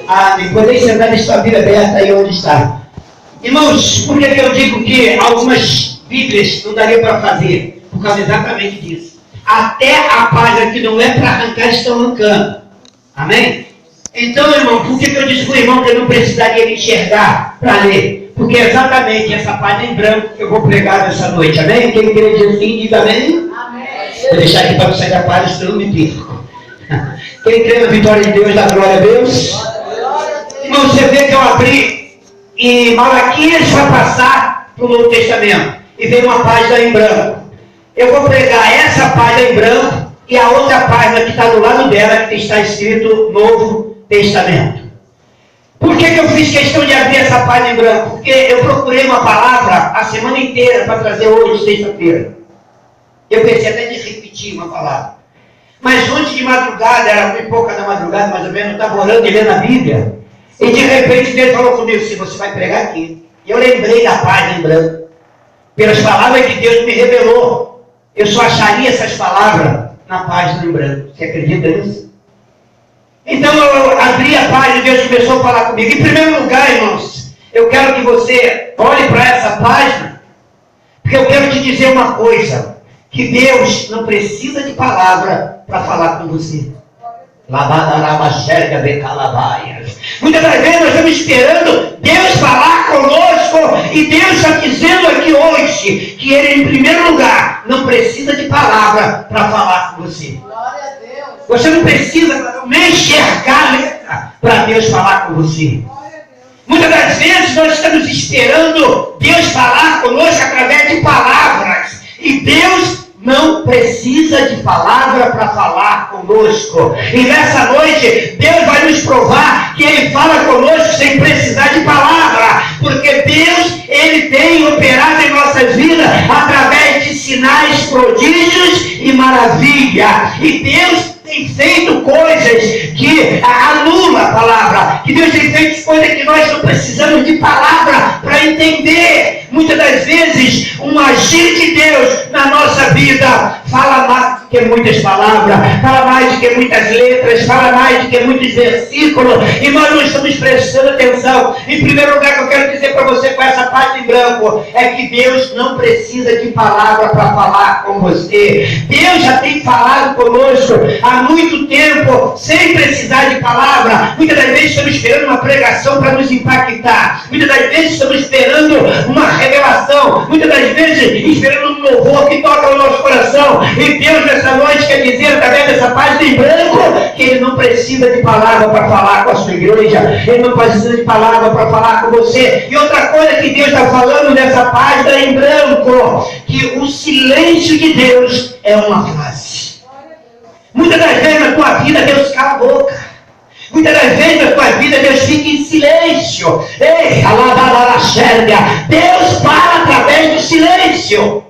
Amém. Podem sentar, deixa sua Bíblia aberta aí onde está. Irmãos, por que eu digo que algumas Bíblias não daria para fazer? Por causa exatamente disso. Até a página que não é para arrancar, estão arrancando. Amém? Então, irmão, por que eu disse para o irmão que eu não precisaria me enxergar para ler? Porque é exatamente essa página em branco que eu vou pregar nessa noite. Amém? Quem crê diz assim, diga amém? Amém. Vou deixar aqui para não sair da página, senão eu me perco. Quem crê na vitória de Deus, dá glória a Deus? Irmão, você vê que eu abri e Malaquias vai passar para o Novo Testamento. E vem uma página em branco. Eu vou pregar essa página em branco e a outra página que está do lado dela, que está escrito Novo Testamento. Por que eu fiz questão de abrir essa página em branco? Porque eu procurei uma palavra a semana inteira para trazer hoje, sexta-feira. Eu pensei até de repetir uma palavra. Mas ontem de madrugada, era bem pouca da madrugada, mais ou menos, eu estava orando e lendo a Bíblia. E de repente Deus falou comigo assim, você vai pregar aqui. E eu lembrei da página em branco. Pelas palavras que Deus me revelou, eu só acharia essas palavras na página em branco. Você acredita nisso? Então eu abri a página e Deus começou a falar comigo. Em primeiro lugar, irmãos, eu quero que você olhe para essa página, porque eu quero te dizer uma coisa, que Deus não precisa de palavra para falar com você. Muitas das vezes nós estamos esperando Deus falar conosco e Deus está dizendo aqui hoje que Ele, em primeiro lugar, não precisa de palavra para falar com você. Você não precisa nem enxergar a letra para Deus falar com você. Muitas das vezes nós estamos esperando Deus falar conosco através de palavras. E Deus não precisa de palavra para falar conosco. E nessa noite, Deus vai nos provar que Ele fala conosco sem precisar de palavra. Porque Deus, Ele tem operado em nossas vidas através de sinais, prodígios e maravilha. E Deus tem feito coisas que anulam a palavra. Que Deus tem feito coisas que nós não precisamos de palavra para entender. Muitas das vezes, um agir de Deus na nossa vida fala mais do que muitas palavras, fala mais do que muitas letras, fala mais do que muitos versículos, e nós não estamos prestando atenção. Em primeiro lugar, que eu quero dizer para você com essa parte em branco, é que Deus não precisa de palavra para falar com você. Deus já tem falado conosco há muito tempo, sem precisar de palavra. Muitas das vezes estamos esperando uma pregação para nos impactar. Muitas das vezes estamos esperando uma revelação. Muitas das vezes esperando um louvor que toca o nosso coração. E Deus nessa noite quer dizer, através dessa página em branco, que Ele não precisa de palavra para falar com a sua igreja. Ele não precisa de palavra para falar com você. E outra coisa que Deus está falando nessa página em branco, que o silêncio de Deus é uma frase. Muitas das vezes na tua vida Deus cala a boca. Muitas das vezes na tua vida Deus fica em silêncio. Ei, Deus fala através do silêncio.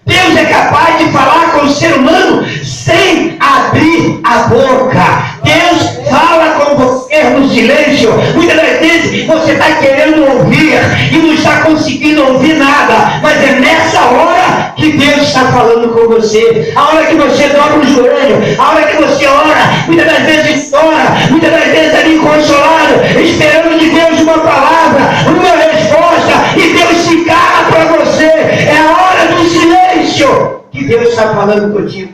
Deus é capaz de falar com o ser humano sem abrir a boca. Deus fala com você no silêncio. Muitas das vezes você está querendo ouvir e não está conseguindo ouvir nada. Mas é nessa hora que Deus está falando com você. A hora que você dobra o joelho, a hora que você ora, muitas das vezes ora, muitas das vezes ali inconsolado, esperando de Deus uma palavra, uma resposta, e Deus se cala para você. É a hora do silêncio que Deus está falando contigo.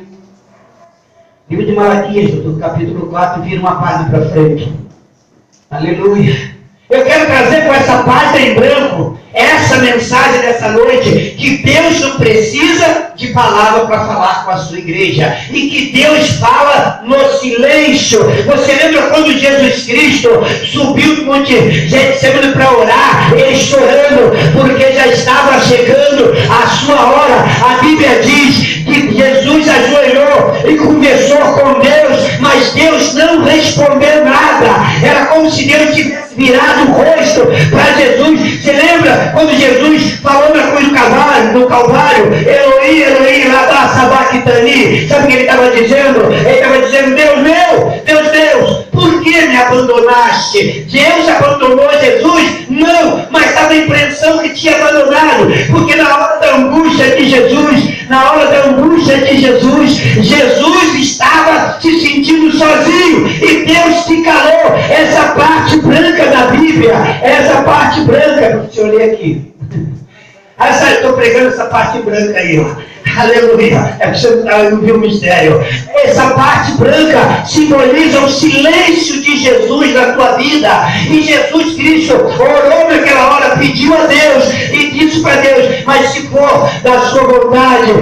Livro de Malaquias, do capítulo 4, vira uma página para frente. Aleluia. Eu quero trazer com essa página em branco essa mensagem dessa noite, que Deus não precisa de palavra para falar com a sua igreja, e que Deus fala no silêncio. Você lembra quando Jesus Cristo subiu do monte Getsemane para orar, ele chorando, porque já estava chegando a sua hora. A Bíblia diz que Jesus ajoelhou e conversou com Deus, mas Deus não respondeu nada. Era como se Deus tivesse virado o rosto para Jesus. Você lembra quando Jesus falou na cruz do Calvário, Eloí, Eloí, lama sabachthani? Sabe o que ele estava dizendo? Ele estava dizendo, Deus meu, Deus, por que me abandonaste? Deus abandonou Jesus? Não, mas dava a impressão que tinha abandonado, porque na hora da angústia de Jesus, Jesus estava se sentindo sozinho, e Deus se calou. Essa parte Bíblia, essa parte branca, deixa eu ler aqui. Eu estou pregando essa parte branca aí, ó. Aleluia. É porque você não viu o mistério. Essa parte branca simboliza o silêncio de Jesus na tua vida. E Jesus Cristo orou naquela hora, pediu a Deus e disse para Deus: mas se for da sua vontade,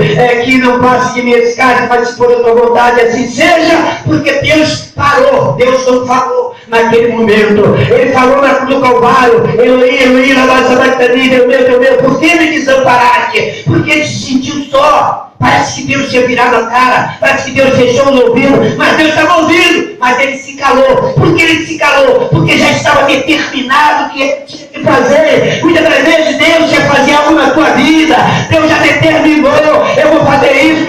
que não passe de minha escada, mas se for da tua vontade, assim seja. Porque Deus parou. Deus não falou naquele momento. Ele falou na cruz do Calvário: Eloí, Eloí, lama sabachthani, meu, por que me desamparaste? Porque ele se sentiu só. Parece que Deus tinha virado a cara, parece que Deus fechou os ouvidos, mas Deus estava ouvindo, mas ele se calou. Por que ele se calou? Porque já estava determinado o que ele tinha que fazer. Muitas das vezes Deus quer fazer algo na tua vida, Deus já determinou: eu vou fazer isso,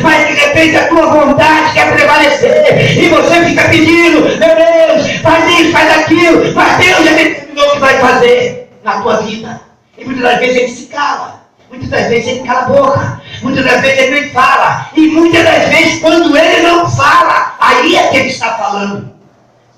mas de repente a tua vontade quer prevalecer, e você fica pedindo: meu Deus, faz isso, faz aquilo, mas Deus já determinou o que vai fazer na tua vida. E muitas das vezes ele se cala. Muitas das vezes ele cala a boca, muitas das vezes ele não fala, e muitas das vezes quando ele não fala, aí é que ele está falando.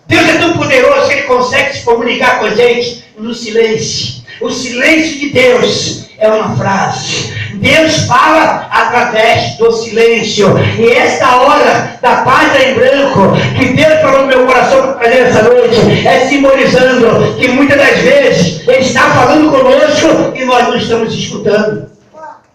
Deus é tão poderoso que ele consegue se comunicar com a gente no silêncio. O silêncio de Deus é uma frase. Deus fala através do silêncio. E esta hora da página em branco que Deus falou no meu coração para trazer essa noite é simbolizando que muitas das vezes Ele está falando conosco e nós não estamos escutando.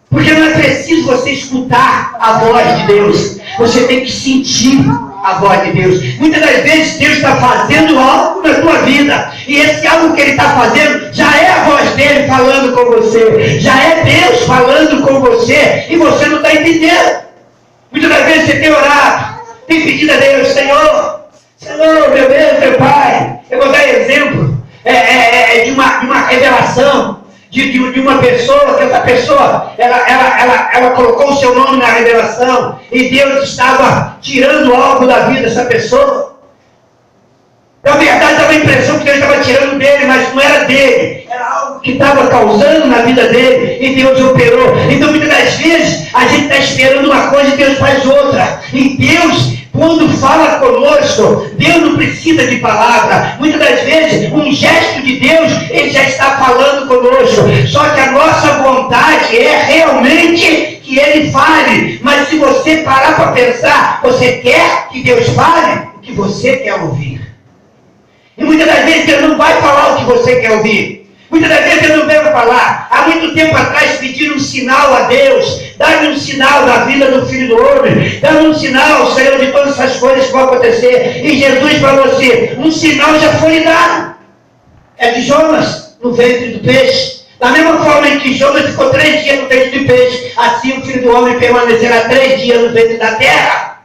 Porque não é preciso você escutar a voz de Deus. Você tem que sentir a voz de Deus. Muitas das vezes Deus está fazendo algo na tua vida. E esse algo que Ele está fazendo já é a voz dEle falando com você. Já é Deus falando com você. E você não está entendendo. Muitas das vezes você tem orado, tem pedido a Deus: Senhor, meu Deus, meu Pai. Eu vou dar exemplo de uma revelação. De uma pessoa, que essa pessoa, ela colocou o seu nome na revelação, e Deus estava tirando algo da vida dessa pessoa. Na verdade, dava a impressão que Deus estava tirando dele, mas não era dele, era algo que estava causando na vida dele, e Deus operou. Então, muitas das vezes, a gente está esperando uma coisa e Deus faz outra. E Deus, quando fala conosco, Deus não precisa de palavra. Muitas das vezes, um gesto de Deus, Ele já está falando conosco. Só que a nossa vontade é realmente que Ele fale. Mas se você parar para pensar, você quer que Deus fale o que você quer ouvir. E muitas das vezes Deus não vai falar o que você quer ouvir. Muitas das vezes Deus não deve falar. Há muito tempo atrás pediram um sinal a Deus. Dá-me um sinal da vida do Filho do Homem. Dá-me um sinal, Senhor, de todas essas coisas que vão acontecer. E Jesus falou assim: um sinal já foi dado. É de Jonas, no ventre do peixe. Da mesma forma em que Jonas ficou 3 dias no ventre do peixe, assim o Filho do Homem permanecerá 3 dias no ventre da terra.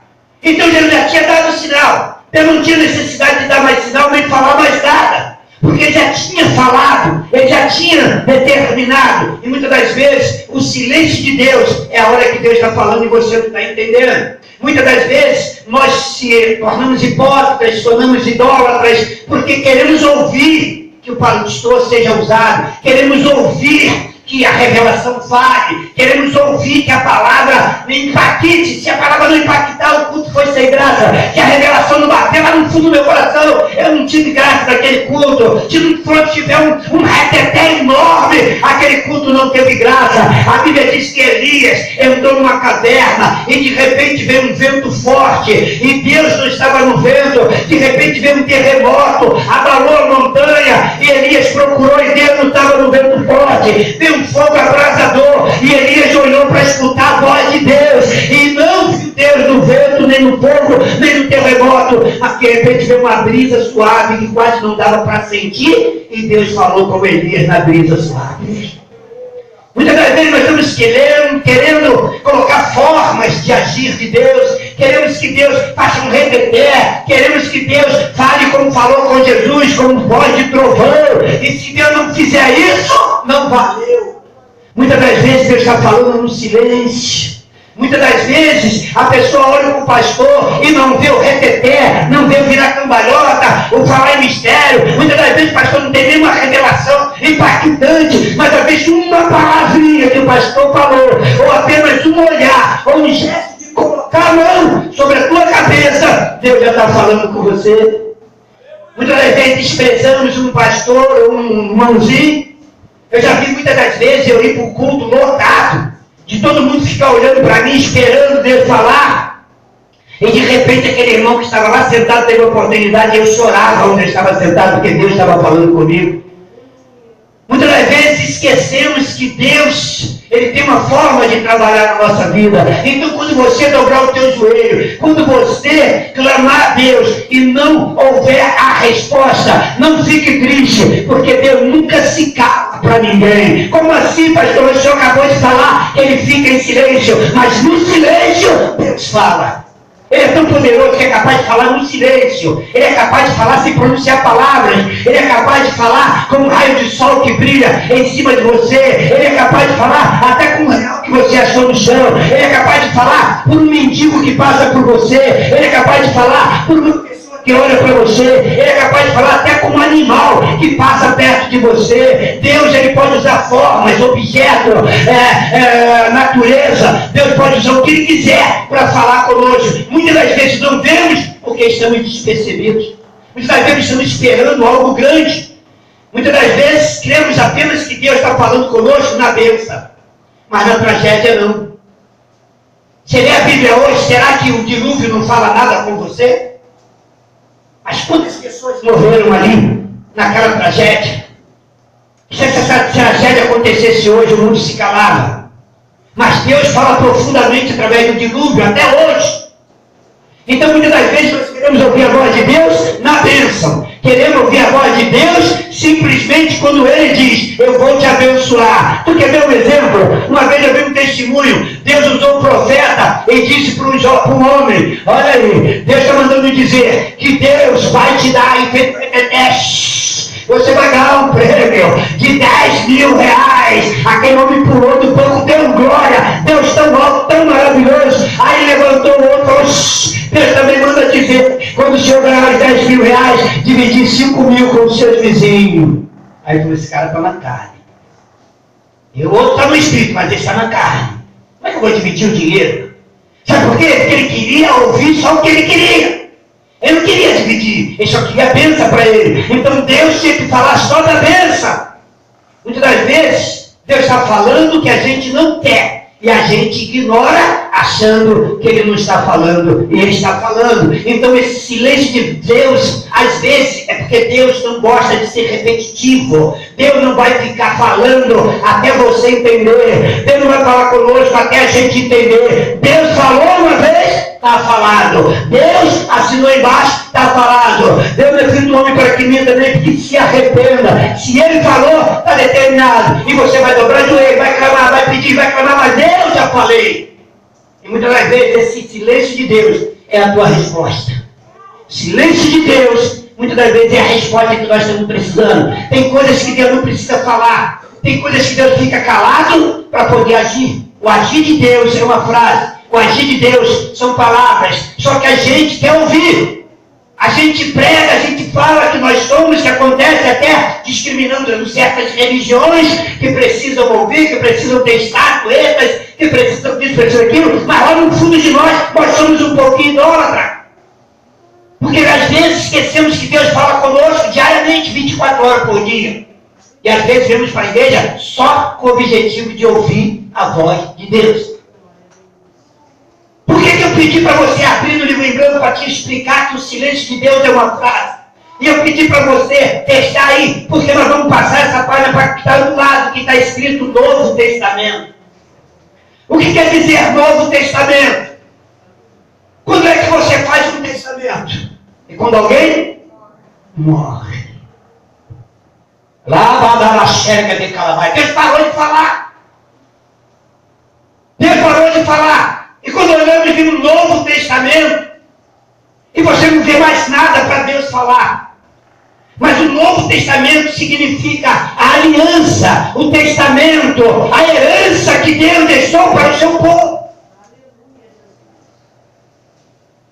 Então Jesus já tinha dado o sinal. Ele não tinha necessidade de dar mais sinal, nem falar mais nada. Porque ele já tinha falado, ele já tinha determinado. E muitas das vezes, o silêncio de Deus é a hora que Deus está falando e você não está entendendo. Muitas das vezes, nós se tornamos hipócritas, tornamos idólatras, porque queremos ouvir que o pastor seja usado, queremos ouvir que a revelação fale, queremos ouvir que a palavra impacte. Se a palavra não impactar, o culto foi sem graça. Que a revelação não bater lá no fundo do meu coração, eu não tive graça naquele culto. Se não tiver um reteté enorme, aquele culto não teve graça. A Bíblia diz que Elias entrou numa caverna e de repente veio um vento forte, e Deus não estava no vento. De repente veio um terremoto, abalou a montanha, e Elias procurou e Deus não estava no vento forte. Veio um fogo abrasador, e Elias olhou para escutar a voz de Deus, e não viu Deus no vento, nem no fogo, nem no terremoto. Mas de repente veio uma brisa suave que quase não dava para sentir, e Deus falou com Elias na brisa suave. Muitas das vezes nós estamos querendo colocar formas de agir de Deus, queremos que Deus faça um reteté, queremos que Deus fale como falou com Jesus, como voz de trovão, e se Deus não fizer isso, não valeu. Muitas das vezes Deus está falando no silêncio. Muitas das vezes a pessoa olha para o pastor e não vê o reteté, não vê o virar cambalhota, o falar em mistério. Muitas das vezes o pastor não tem nenhuma revelação impactante, mas às vezes uma palavrinha que o pastor falou, ou apenas um olhar, ou um gesto de colocar a mão sobre a tua cabeça, Deus já está falando com você. Muitas das vezes desprezamos um pastor ou um irmãozinho. Eu já vi muitas das vezes eu ir para o culto lotado, de todo mundo ficar olhando para mim, esperando Deus falar. E de repente aquele irmão que estava lá sentado teve a oportunidade e eu chorava onde eu estava sentado, porque Deus estava falando comigo. Muitas das vezes esquecemos que Deus, Ele tem uma forma de trabalhar na nossa vida. Então quando você dobrar o teu joelho, quando você clamar a Deus e não houver a resposta, não fique triste, porque Deus nunca se cala para ninguém. Como assim, pastor? O senhor acabou de falar que Ele fica em silêncio, mas no silêncio Deus fala. Ele é tão poderoso que é capaz de falar no silêncio. Ele é capaz de falar sem pronunciar palavras. Ele é capaz de falar com um raio de sol que brilha em cima de você. Ele é capaz de falar até com um real que você achou no chão. Ele é capaz de falar por um mendigo que passa por você. Ele é capaz de falar por uma pessoa que olha para você. Ele é capaz de falar até com um animal que passa perto de você. Deus, Ele pode usar formas, objetos, natureza. Deus pode usar o que Ele quiser para falar conosco. Muitas das vezes não vemos porque estamos despercebidos. Muitas das vezes estamos esperando algo grande. Muitas das vezes cremos apenas que Deus está falando conosco na bênção, mas na tragédia não. Você lê a Bíblia hoje, será que o dilúvio não fala nada com você? Mas quantas pessoas morreram ali, naquela tragédia? Se essa tragédia acontecesse hoje, o mundo se calava. Mas Deus fala profundamente através do dilúvio, até hoje. Então, muitas das vezes, nós queremos ouvir a voz de Deus na bênção. Queremos ouvir a voz de Deus simplesmente quando Ele diz, eu vou te abençoar. Tu quer ver um exemplo? Uma vez eu vi um testemunho. Deus usou um profeta e disse para um homem, olha aí, Deus está mandando dizer que Deus vai te dar você vai ganhar um prêmio de 10 mil reais. Aquele homem pulou do banco, deu glória. Deus tão alto, tão maravilhoso. Aí levantou o outro e falou, Deus também manda dizer, quando o senhor ganhar os 10 mil reais, dividir 5 mil com os seus vizinhos. Aí falou, esse cara está na carne. E o outro está no espírito, mas ele está na carne. Como é que eu vou dividir o dinheiro? Sabe por quê? Porque ele queria ouvir só o que ele queria. Ele não queria dividir, ele só queria a bênção para ele. Então Deus tinha que falar só da bênção. Muitas das vezes, Deus está falando o que a gente não quer. E a gente ignora, achando que Ele não está falando. E Ele está falando. Então esse silêncio de Deus, às vezes, é porque Deus não gosta de ser repetitivo. Deus não vai ficar falando até você entender. Deus não vai falar conosco até a gente entender. Deus falou uma vez, está falado. Deus assinou embaixo, está falado. Deus não é filho do homem para que minta, nem que se arrependa. Se Ele falou, está determinado. E você vai dobrar o joelho, vai clamar, vai pedir, vai clamar, mas eu já falei. E muitas das vezes esse silêncio de Deus é a tua resposta. O silêncio de Deus, muitas das vezes é a resposta que nós estamos precisando. Tem coisas que Deus não precisa falar. Tem coisas que Deus fica calado para poder agir. O agir de Deus é uma frase. O agir de Deus são palavras. Só que a gente quer ouvir. A gente prega, a gente fala que nós somos, que acontece até discriminando certas religiões que precisam ouvir, que precisam ter estatuetas, que precisam disso, precisam daquilo, mas lá no fundo de nós somos um pouquinho idólatra. Porque às vezes esquecemos que Deus fala conosco diariamente, 24 horas por dia. E às vezes vemos para a igreja só com o objetivo de ouvir a voz de Deus. Por que eu pedi para você abrir no livro em branco para te explicar que o silêncio de Deus é uma frase? E eu pedi para você testar aí, porque nós vamos passar essa página para que está do lado, que está escrito Novo Testamento. O que quer dizer Novo Testamento? Quando é que você faz um testamento? E quando alguém morre. Lá vai dar a xerga de Calabá. Deus parou de falar. Deus parou de falar. E quando olhamos aqui no Novo Testamento, e você não vê mais nada para Deus falar. Mas o Novo Testamento significa a aliança, o testamento, a herança que Deus deixou para o seu povo.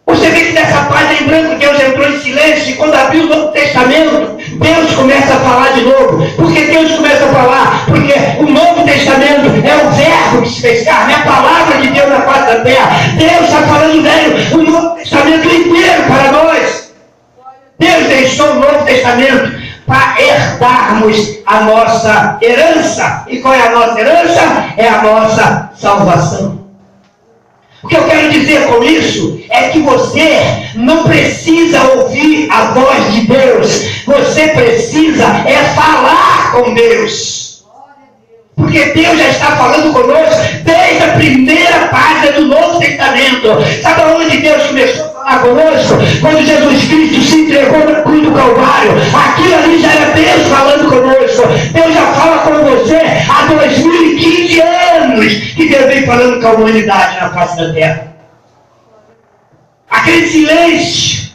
Você vê que nessa página em branco Deus entrou em silêncio, e quando abriu o Novo Testamento, Deus começa a falar de novo. Por que Deus começa a falar? Porque o Novo Testamento é o verbo que se fez carne, é a palavra de Deus na face da terra. Deus está falando, velho, o Novo Testamento inteiro para nós. Deus deixou o Novo Testamento para herdarmos a nossa herança. E qual é a nossa herança? É a nossa salvação. O que eu quero dizer com isso é que você não precisa ouvir a voz de Deus. Você precisa falar com Deus. Porque Deus já está falando conosco desde a primeira página do Novo Testamento. Sabe onde Deus começou a falar conosco? Quando Jesus Cristo se entregou na cruz do Calvário. Aquilo ali já era Deus falando conosco. Deus já fala com você há 2015 anos que Deus vem falando com a humanidade na face da terra. Aquele silêncio,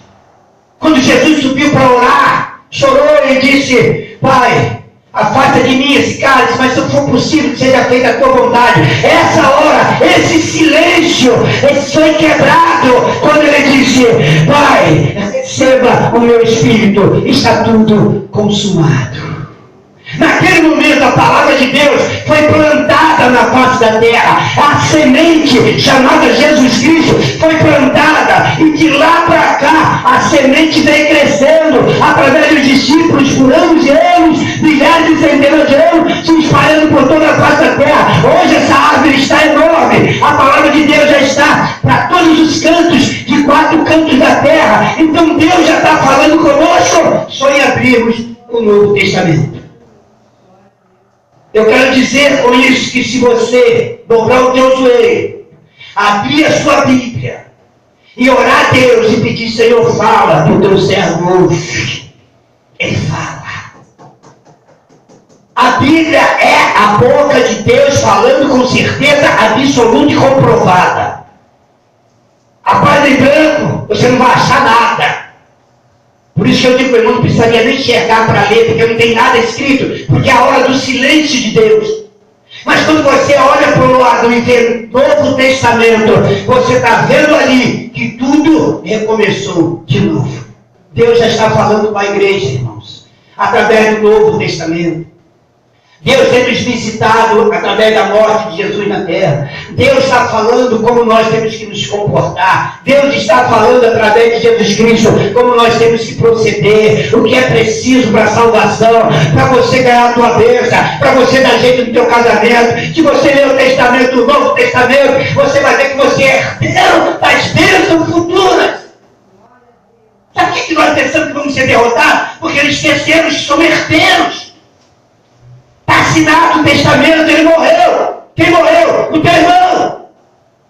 quando Jesus subiu para orar, chorou e disse: Pai, afasta de mim esse cálice, mas se for possível que seja feita a tua vontade. Essa hora, esse silêncio, esse foi quebrado quando ele disse: Pai, receba o meu espírito, está tudo consumado. Naquele momento a palavra de Deus foi plantada na face da terra. A semente chamada Jesus Cristo foi plantada, e de lá para cá a semente vem crescendo através dos discípulos por anos e anos, milhares e centenas de anos, se espalhando por toda a face da terra. Hoje essa árvore está enorme. A palavra de Deus já está para todos os cantos, de 4 cantos da terra. Então Deus já está falando conosco, só em abrirmos o Novo Testamento. Eu quero dizer com isso que se você dobrar o teu joelho, abrir a sua Bíblia e orar a Deus e pedir: Senhor, fala, que o teu servo ouve, ele fala. A Bíblia é a boca de Deus falando com certeza absoluta e comprovada. A página em branco, você não vai achar nada. Por isso que eu digo que o irmão não precisaria nem enxergar para ler, porque não tem nada escrito, porque é a hora do silêncio de Deus. Mas quando você olha para o lado e vê o Novo Testamento, você está vendo ali que tudo recomeçou de novo. Deus já está falando com a igreja, irmãos, através do Novo Testamento. Deus tem nos visitado através da morte de Jesus na terra. Deus está falando como nós temos que nos comportar. Deus está falando através de Jesus Cristo como nós temos que proceder, o que é preciso para a salvação, para você ganhar a tua bênção, para você dar jeito no teu casamento. Se você ler o Testamento, o Novo Testamento, você vai ver que você é herdeiro das bênçãos futuras. Sabe por que nós pensamos que vamos ser derrotados? Porque eles esqueceram que somos herdeiros. Está assinado o testamento, ele morreu. Quem morreu? O teu irmão.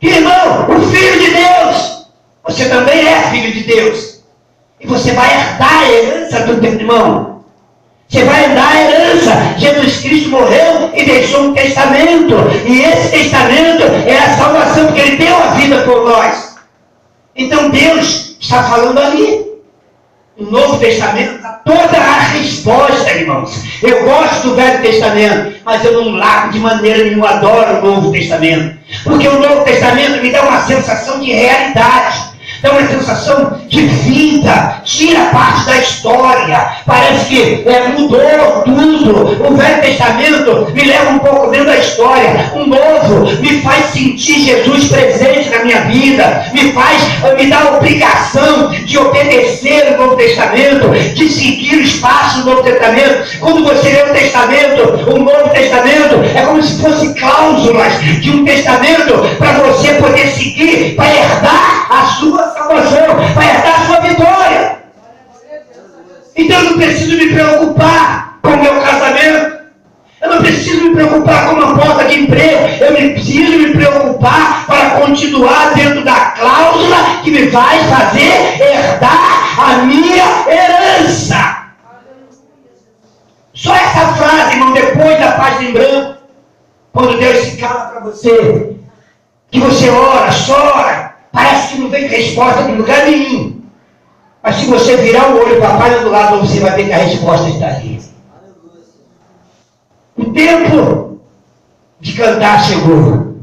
Que irmão? O Filho de Deus. Você também é filho de Deus. E você vai herdar a herança do teu irmão. Você vai herdar a herança. Jesus Cristo morreu e deixou um testamento. E esse testamento é a salvação, porque ele deu a vida por nós. Então Deus está falando ali. O Novo Testamento dá toda a resposta, irmãos. Eu gosto do Velho Testamento, mas eu não largo de maneira nenhuma, adoro o Novo Testamento. Porque o Novo Testamento me dá uma sensação de realidade, dá uma sensação de vida, tira parte da história. Parece que mudou tudo. O Velho Testamento me leva um pouco dentro da história. O Novo me faz sentir Jesus presente na minha vida, me dá a obrigação de obedecer o Novo Testamento, de seguir os passos do Novo Testamento. Quando você lê o Testamento, o Novo Testamento é como se fossem cláusulas de um testamento para você poder seguir, para herdar a sua salvação, para herdar a sua vitória. Então eu não preciso me preocupar com o meu casamento, eu não preciso me preocupar com uma porta de emprego, eu preciso me preocupar para continuar dentro da cláusula que me vai fazer herdar a minha herança. Só essa frase, irmão, depois da página em branco, quando Deus se cala para você, que você ora, chora, parece que não vem resposta de lugar nenhum. Mas se você virar o olho para a página do lado, você vai ver que a resposta está ali. O tempo de cantar chegou.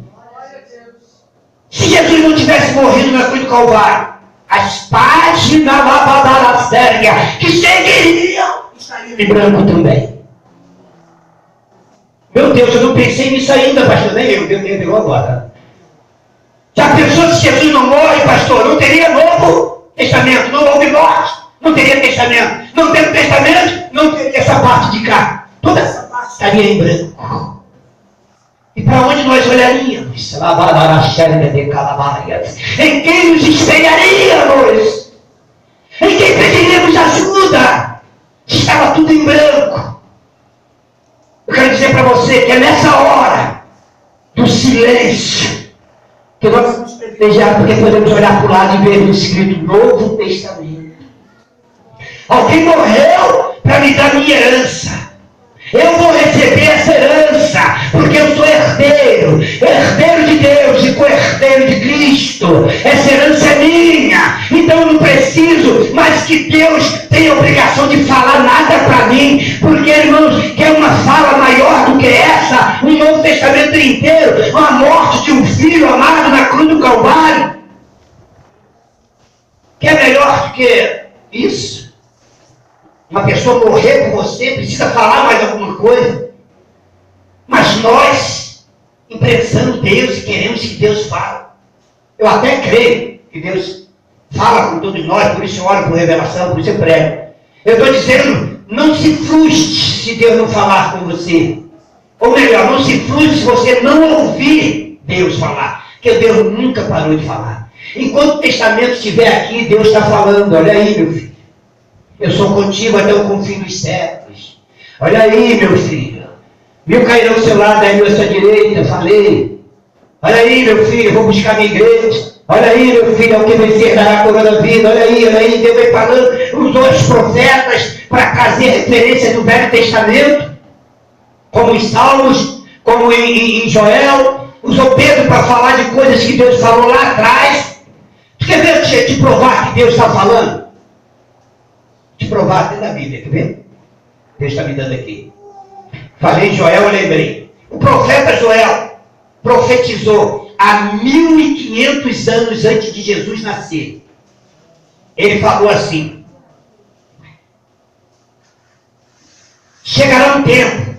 Se Jesus não tivesse morrido na cruz do Calvário, as páginas da séria que seguiriam estariam em branco também. Meu Deus, eu não pensei nisso ainda, pastor. Nem eu, Deus me deu agora. Já pensou se Jesus não morre, pastor? Não teria Novo Testamento, não houve morte. Não teria testamento. Não tendo testamento, não teria essa parte de cá. Toda essa parte estaria em branco. E para onde nós olharíamos? Em quem nos espelharíamos? Em quem pediríamos ajuda? Estava tudo em branco. Eu quero dizer para você que é nessa hora do silêncio que nós somos privilegiados, porque podemos olhar para o lado e ver escrito Novo Testamento. Alguém morreu para me dar minha herança. Eu vou receber essa herança, porque eu sou herdeiro de Deus e co-herdeiro de Cristo. Essa herança é minha, então eu não preciso mais que Deus tenha obrigação de falar nada para mim, porque, irmãos, quer uma fala maior do que essa, um Novo Testamento inteiro, a morte de um filho amado na cruz do Calvário. Que é melhor do que isso? Uma pessoa morrer por você, precisa falar mais alguma coisa. Mas nós, emprestando Deus e queremos que Deus fale. Eu até creio que Deus fala com todos nós, por isso eu oro por revelação, por isso eu prego. Eu estou dizendo, não se frustre se Deus não falar com você. Ou melhor, não se frustre se você não ouvir Deus falar. Porque Deus nunca parou de falar. Enquanto o testamento estiver aqui, Deus está falando. Olha aí, meu filho. Eu sou contigo até o confim dos séculos. Olha aí, meu filho. 1000 cairão ao seu lado, 10.000 à sua direita. Falei. Olha aí, meu filho, eu vou buscar minha igreja. Olha aí, meu filho, é o que vencer dará a coroa da vida. Olha aí, Deus vai falando. Usou os profetas para trazer referência do Velho Testamento, como em Salmos, como em Joel. Usou Pedro para falar de coisas que Deus falou lá atrás. Tu quer ver te provar que Deus está falando? Te provar dentro da Bíblia, quer ver? Deus está me dando aqui. Falei Joel, eu lembrei. O profeta Joel profetizou há 1500 anos antes de Jesus nascer. Ele falou assim: chegará um tempo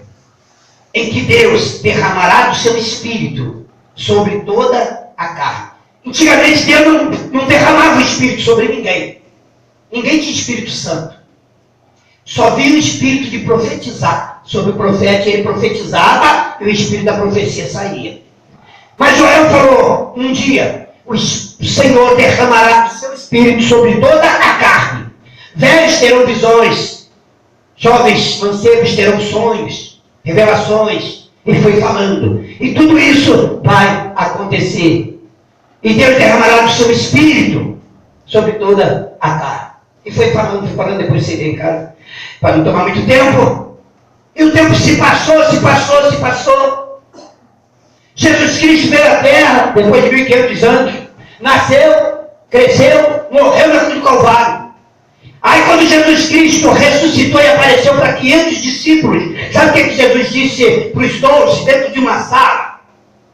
em que Deus derramará do seu Espírito sobre toda a carne. Antigamente Deus não derramava o Espírito sobre ninguém. Ninguém tinha Espírito Santo. Só vinha o Espírito de profetizar. Sobre o profeta, ele profetizava e o Espírito da profecia saía. Mas Joel falou, um dia, o Senhor derramará o seu Espírito sobre toda a carne. Velhos terão visões. Jovens mancebos terão sonhos, revelações. Ele foi falando. E tudo isso vai acontecer. E Deus derramará o seu Espírito sobre toda a carne. E foi falando, depois você veio em casa, para não tomar muito tempo. E o tempo se passou. Jesus Cristo veio à Terra, depois de 1500 anos, nasceu, cresceu, morreu na cruz do Calvário. Aí quando Jesus Cristo ressuscitou e apareceu para 500 discípulos, sabe o que Jesus disse para os 12 dentro de uma sala?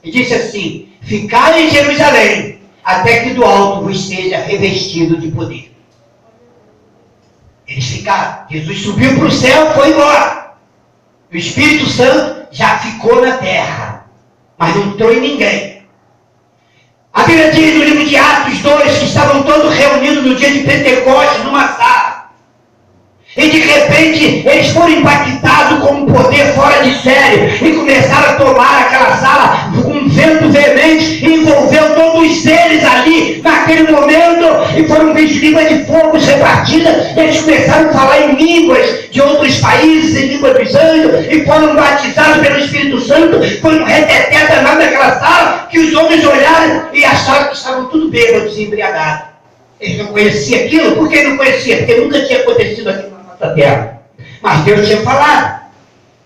Ele disse assim: ficai em Jerusalém, até que do alto vos seja revestido de poder. Eles ficaram. Jesus subiu para o céu e foi embora. O Espírito Santo já ficou na terra, mas não entrou em ninguém. A Bíblia diz no livro de Atos 2 que estavam todos reunidos no dia de Pentecostes numa sala. E de repente eles foram impactados com um poder fora de série e começaram a tomar aquela sala com um vento veemente e envolveu todos eles ali naquele momento e foram vistos línguas de fogo repartidas. Eles começaram a falar em línguas de outros países, em língua dos anjos, e foram batizados pelo Espírito Santo. Foi um reteté danado naquela sala que os homens olharam e acharam que estavam tudo bêbados e embriagados. Eles não conheciam aquilo. Por que não conheciam? Porque nunca tinha acontecido aquilo da terra. Mas Deus tinha falado.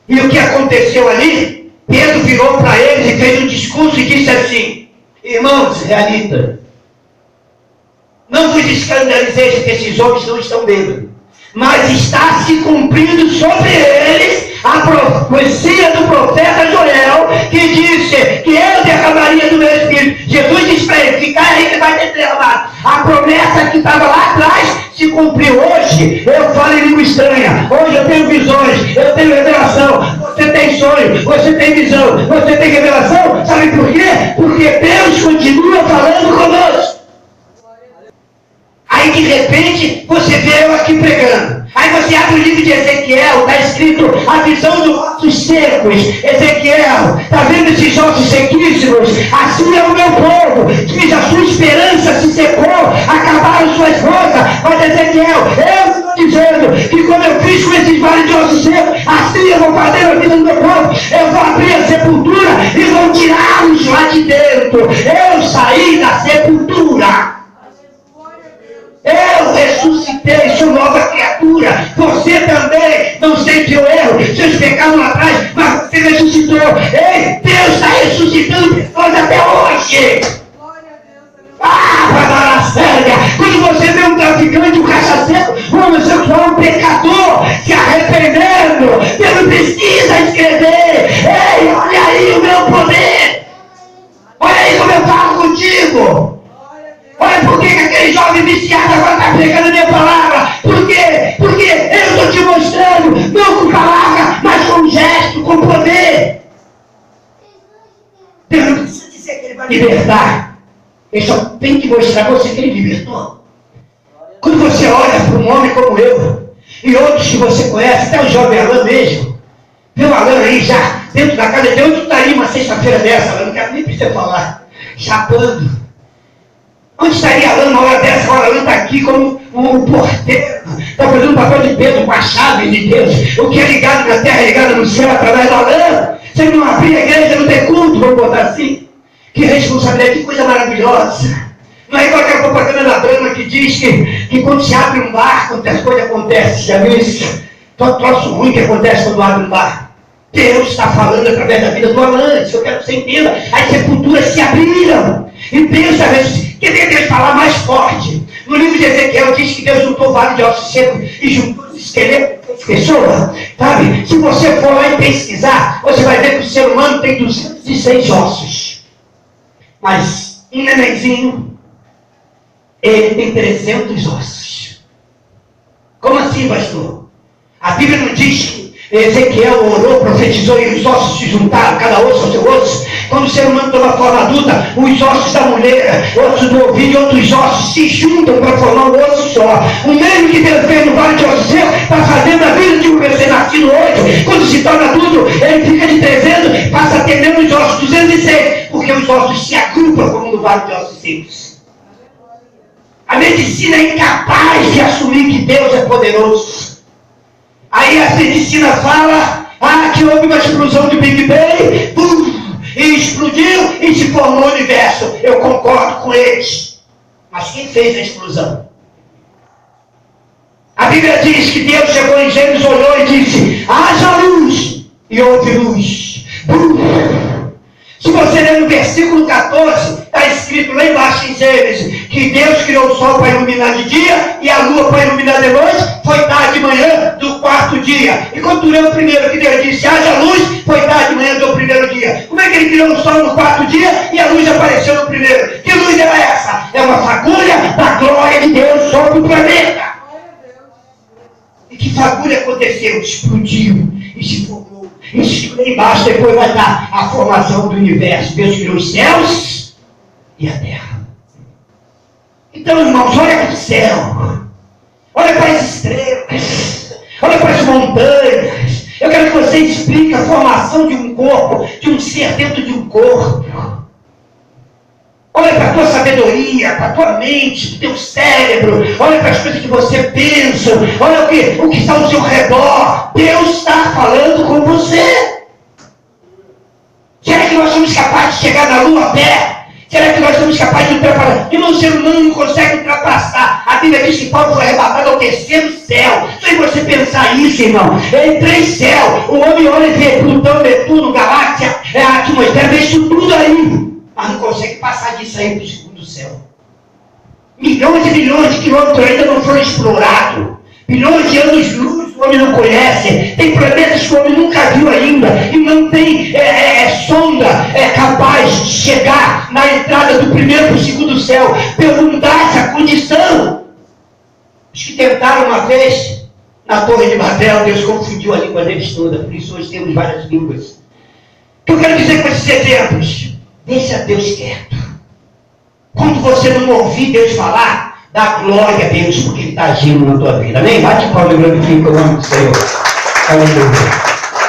E o que aconteceu ali? Pedro virou para eles e fez um discurso e disse assim: irmãos israelitas, não vos escandalizeis porque esses homens não estão bêbados, mas está se cumprindo sobre eles a profecia do profeta Joel, que disse que eu derramaria do meu Espírito. Jesus disse para ele: ficar aí que vai ter derramado. A promessa que estava lá atrás se cumpriu. Hoje eu falo em língua estranha, hoje eu tenho visões, eu tenho revelação. Você tem sonho, você tem visão, você tem revelação. Sabe por quê? Porque Deus continua falando conosco. Aí de repente você vê eu aqui pregando. Aí você abre o livro de Ezequiel, está escrito a visão dos ossos secos. Ezequiel, está vendo esses ossos sequíssimos? Assim é o meu povo, diz a sua esperança se secou, acabaram suas forças. Mas Ezequiel, eu estou dizendo que como eu fiz com esses vales de ossos secos, assim eu vou fazer a vida do meu povo. Eu vou abrir a sepultura e vou tirá-los lá de dentro. Eu saí da sepultura. Eu ressuscitei, sou nova criatura. Você também, não sei se eu erro, seus pecados lá atrás, mas você ressuscitou. Ei, Deus está ressuscitando pessoas até hoje. Vai dar a séria. Quando você vê um traficante, um cachaceiro, um homossexual, um pecador se arrependendo, você não precisa escrever. Ei, olha aí o meu poder. Olha aí como eu falo contigo. Olha por que aquele jovem viciado agora está pregando a minha palavra. Por quê? Porque eu estou te mostrando, não com palavra, mas com gesto, com poder. Deus não precisa dizer que Ele vai libertar. Ele só tem que mostrar a você que Ele libertou. Quando você olha para um homem como eu, e outros que você conhece, até o jovem Alain mesmo, vê o Alain aí já, dentro da casa de onde tu estaria uma sexta-feira dessa, Alain, não quero nem precisar falar, chapando. Onde estaria Alain na hora dessa? Agora Alain está aqui como um porteiro, está fazendo um papel de Pedro com a chave de Deus. O que é ligado na terra é ligado no céu através do Alain. Se ele não abrir a igreja, não tem culto, vamos botar assim. Que responsabilidade, que coisa maravilhosa. Não é igual aquela propaganda da Brahma que diz que quando se abre um bar, quantas coisas acontecem. Já viu isso? Troço ruim que acontece quando abre um bar. Deus está falando através da vida do Alain. Isso eu quero que você entenda. As sepulturas se abriram. E Deus está vendo. Quer ver Deus falar mais forte? No livro de Ezequiel diz que Deus juntou o vale de ossos secos e juntou os esqueletos das pessoas. Sabe? Se você for lá e pesquisar, você vai ver que o ser humano tem 206 ossos. Mas um nenenzinho, ele tem 300 ossos. Como assim, pastor? A Bíblia não diz que Ezequiel orou, profetizou e os ossos se juntaram, cada osso ao seu osso. Quando o ser humano toma forma adulta, os ossos da mulher, ossos do ouvido e outros ossos se juntam para formar um osso só. O mesmo que Deus fez no vale de ossos secos está fazendo a vida de um recém-nascido hoje. Quando se torna adulto, ele fica de 300, passa a ter menos ossos, 206, porque os ossos se agrupam como no vale de ossos secos. A medicina é incapaz de assumir que Deus é poderoso. Aí a medicina fala que houve uma explosão de Big Bang, e explodiu e se formou o universo. Eu concordo com eles. Mas quem fez a explosão? A Bíblia diz que Deus chegou em Gênesis, olhou e disse: haja luz, e houve luz. Se você ler no versículo 14, está escrito lá embaixo em Gênesis que Deus criou o sol para iluminar de dia e a lua para iluminar de noite. Foi tarde de manhã do quarto dia. E quando tu leu o primeiro que Deus disse haja luz, foi tarde de manhã do primeiro dia. Como é que ele criou o sol no quarto dia e a luz apareceu no primeiro? Que luz era essa? É uma fagulha da glória de Deus sobre o planeta. E que fagulha aconteceu? Explodiu e se formou. Isso lá embaixo depois vai dar a formação do universo. Deus criou os céus e a terra. Então, irmãos, olha para o céu. Olha para as estrelas. Olha para as montanhas. Eu quero que você explique a formação de um corpo, de um ser dentro de um corpo. Olha para a tua sabedoria, para a tua mente, para o teu cérebro. Olha para as coisas que você pensa. Olha o que está ao seu redor. Deus está falando com você. Será que nós somos capazes de chegar na lua a pé? Será que nós somos capazes de ultrapassar? Irmão, o ser humano não consegue ultrapassar. A Bíblia diz que Paulo foi arrebatado ao terceiro céu. Só em você pensar isso, irmão. Em 3 céus. O homem olha e vê Plutão, Netuno, Galáxia, a atmosfera, vê isso tudo aí. Mas não consegue passar disso aí para o segundo céu. Milhões e milhões de quilômetros ainda não foram explorados. Milhões de anos-luz o homem não conhece. Tem planetas que o homem nunca viu ainda. E não tem sonda capaz de chegar na entrada do primeiro para o segundo céu. Perguntar essa condição. Os que tentaram uma vez, na Torre de Babel, Deus confundiu a língua deles toda. Por isso hoje temos várias línguas. O que eu quero dizer com esses exemplos? Deixa Deus quieto. Quando você não ouvir Deus falar, Dá glória a Deus porque Ele está agindo na tua vida. Amém? Bate palma e glorifica o nome do Senhor. Aleluia.